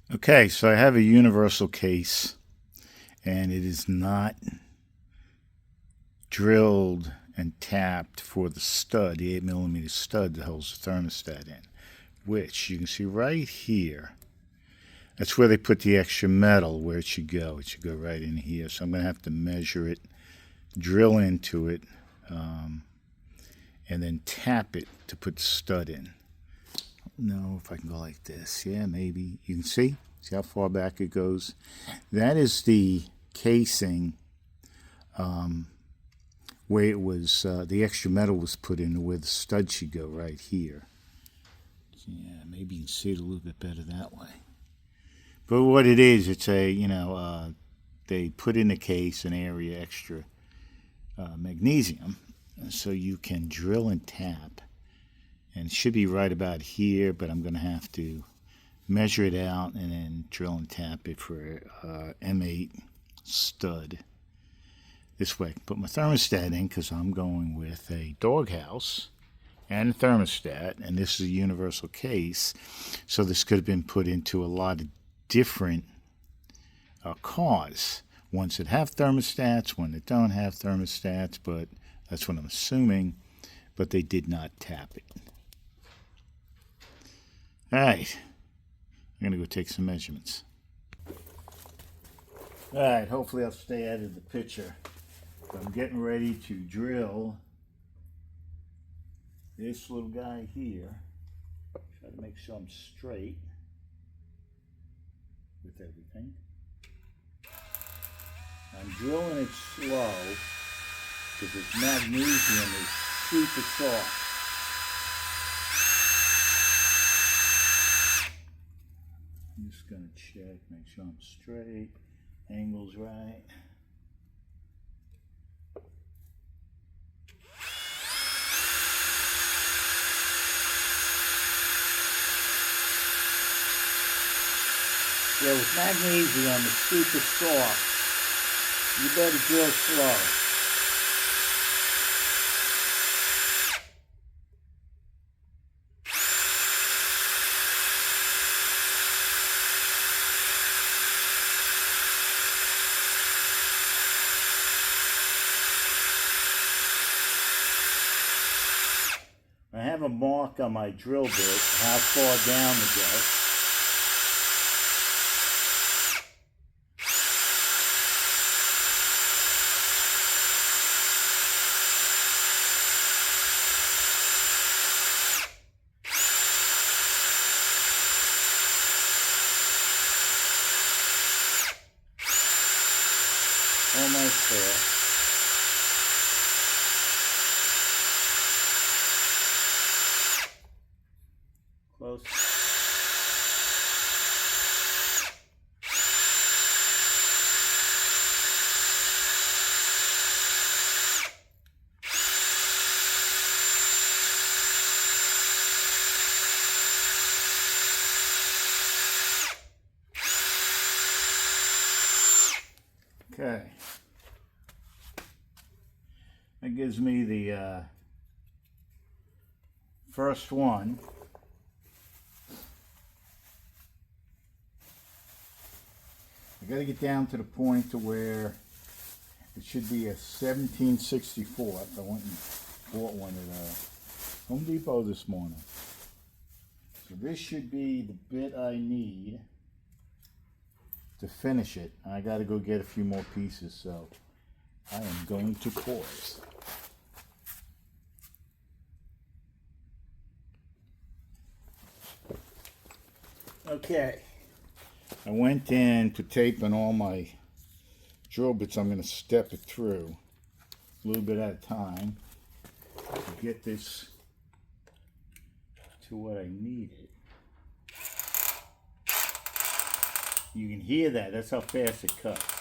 Okay, so I have a universal case, and it is not drilled and tapped for the stud, the 8mm stud that holds the thermostat in, which you can see right here. That's where they put the extra metal, where it should go. It should go right in here. So I'm going to have to measure it, drill into it, and then tap it to put the stud in. No, if I can go like this. Yeah, maybe. You can see how far back it goes. That is the casing where it was, the extra metal was put in, where the stud should go right here. Yeah, maybe you can see it a little bit better that way. But what it is, it's a, they put in the case an area extra magnesium, so you can drill and tap. And it should be right about here, but I'm going to have to measure it out and then drill and tap it for M8 stud. This way I can put my thermostat in, because I'm going with a doghouse and a thermostat, and this is a universal case, so this could have been put into a lot of different cars. Ones that have thermostats, one that don't have thermostats, but that's what I'm assuming, but they did not tap it. Alright, I'm going to go take some measurements. Alright, hopefully I'll stay out of the picture. I'm getting ready to drill this little guy here. Try to make sure I'm straight with everything. I'm drilling it slow because this magnesium is super soft. I'm just going to check, make sure I'm straight, angle's right. Yeah, with magnesium, it's super soft. You better drill slow. I have a mark on my drill bit, how far down to go. Almost there. Close. Okay. That gives me the first one. I got to get down to the point to where it should be a 17/64. I went and bought one at Home Depot this morning. So this should be the bit I need to finish it. I got to go get a few more pieces, so I am going to pause. Okay, I went in to tape on all my drill bits. I'm going to step it through a little bit at a time to get this to what I needed. You can hear that. That's how fast it cuts.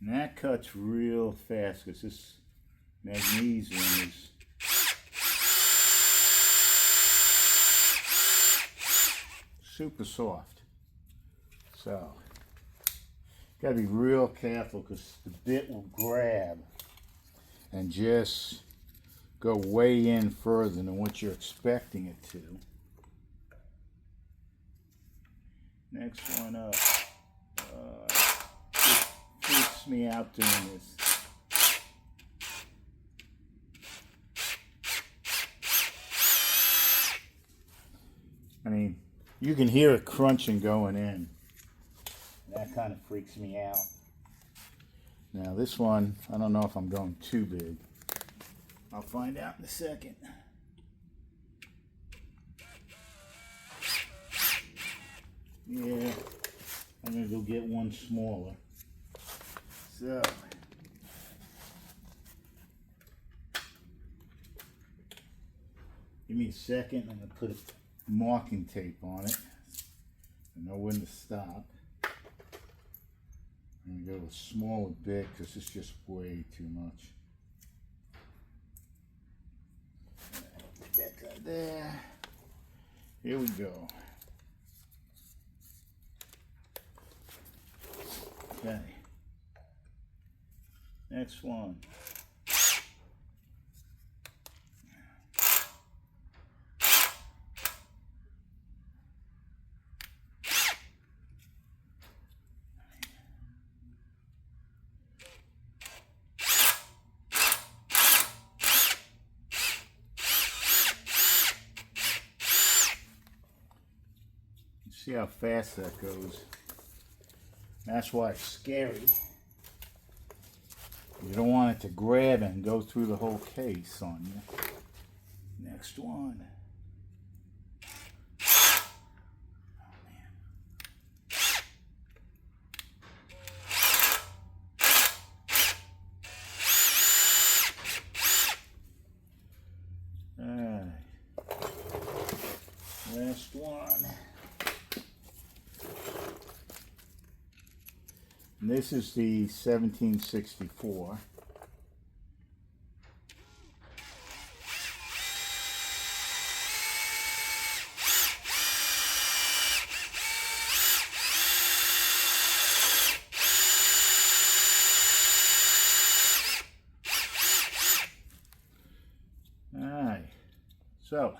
And that cuts real fast because this magnesium is super soft. So Gotta be real careful because the bit will grab and just go way in further than what you're expecting it to. Next one up. It freaks me out doing this. I mean, you can hear it crunching going in. That kind of freaks me out. Now this one, I don't know if I'm going too big. I'll find out in a second. Yeah, I'm gonna go get one smaller. So, give me a second. I'm gonna put a marking tape on it. I know when to stop. I'm gonna go with a smaller bit because it's just way too much. Put that guy there. Here we go. Okay. Next one. See how fast that goes. That's why it's scary. You don't want it to grab and go through the whole case on you. Next one. Oh, man. Last one. And this is the 1764. Alright, so,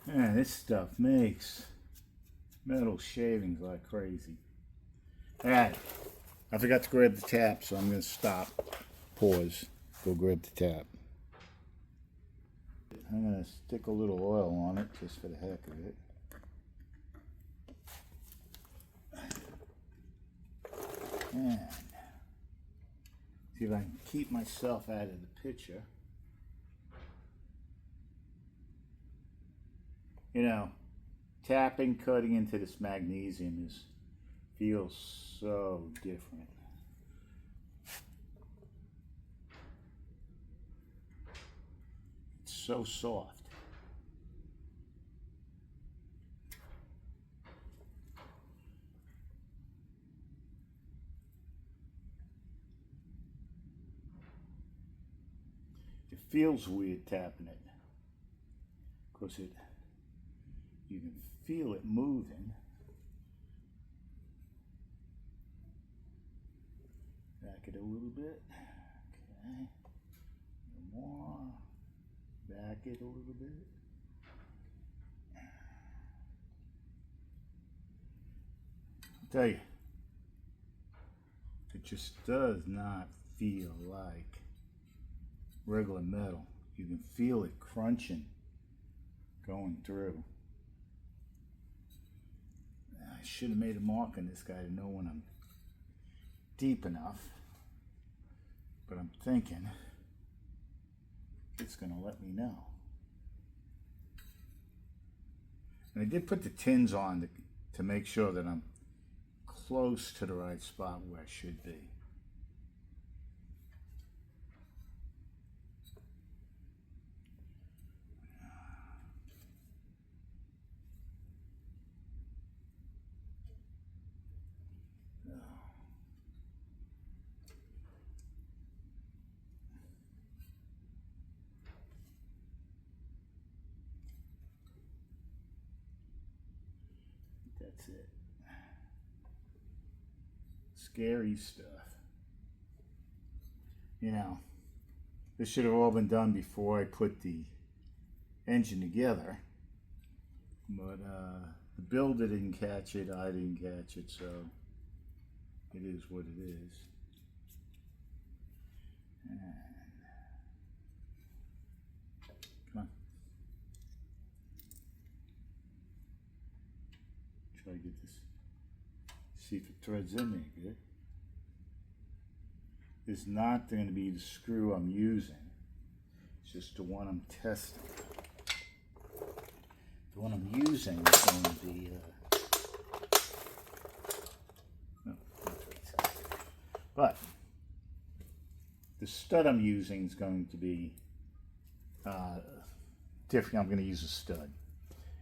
man, this stuff makes metal shavings like crazy. Alright, I forgot to grab the tap, so I'm going to stop, pause, go grab the tap. I'm going to stick a little oil on it just for the heck of it. And see if I can keep myself out of the picture. You know, tapping, cutting into this magnesium feels so different. It's so soft. It feels weird tapping it, because you can feel it moving. Back it a little bit. Okay. A little more. Back it a little bit. I'll tell you, it just does not feel like regular metal. You can feel it crunching going through. I should have made a mark on this guy to know when I'm deep enough, but I'm thinking it's going to let me know. And I did put the tins on to make sure that I'm close to the right spot where I should be. That's it. Scary stuff. You know, this should have all been done before I put the engine together. But the builder didn't catch it, I didn't catch it, so it is what it is. And come on. Try to get this. See if it threads in there good. It's not going to be the screw I'm using. It's just the one I'm testing. The one I'm using is going to be but the stud I'm using is going to be different. I'm going to use a stud.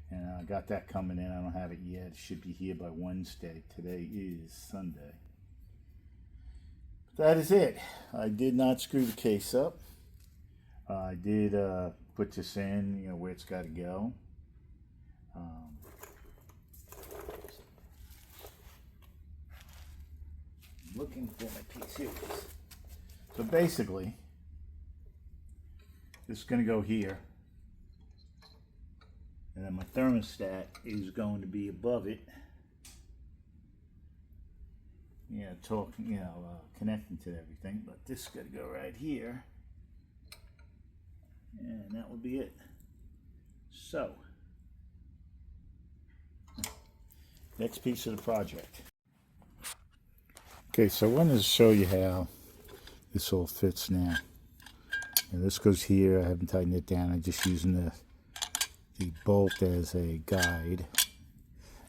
And I got that coming in. I don't have it yet. It should be here by Wednesday. Today is Sunday. But that is it. I did not screw the case up. I did put this in, you know, where it's got to go. Looking for my piece. Here it is. So basically, this is going to go here. And then my thermostat is going to be above it. Yeah, connecting to everything. But this is going to go right here. And that will be it. So, next piece of the project. Okay, so I wanted to show you how this all fits now. And this goes here. I haven't tightened it down. I'm just using the bolt as a guide.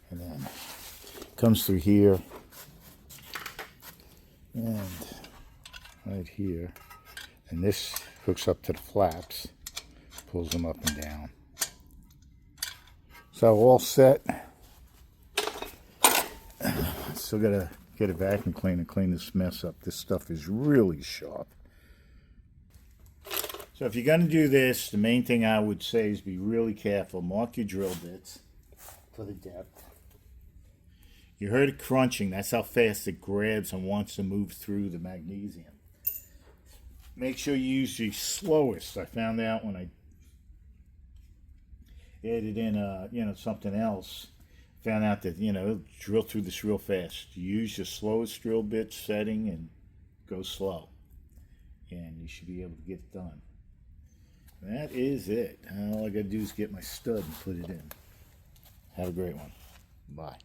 And then it comes through here and right here. And this hooks up to the flaps, pulls them up and down. So all set. Still gotta get a vacuum cleaner and clean this mess up. This stuff is really sharp. So if you're going to do this, the main thing I would say is be really careful. Mark your drill bits for the depth. You heard it crunching. That's how fast it grabs and wants to move through the magnesium. Make sure you use the slowest. I found out when I added in something else. Found out that, it'll drill through this real fast. Use your slowest drill bit setting and go slow. And you should be able to get it done. That is it. All I got to do is get my stud and put it in. Have a great one. Bye.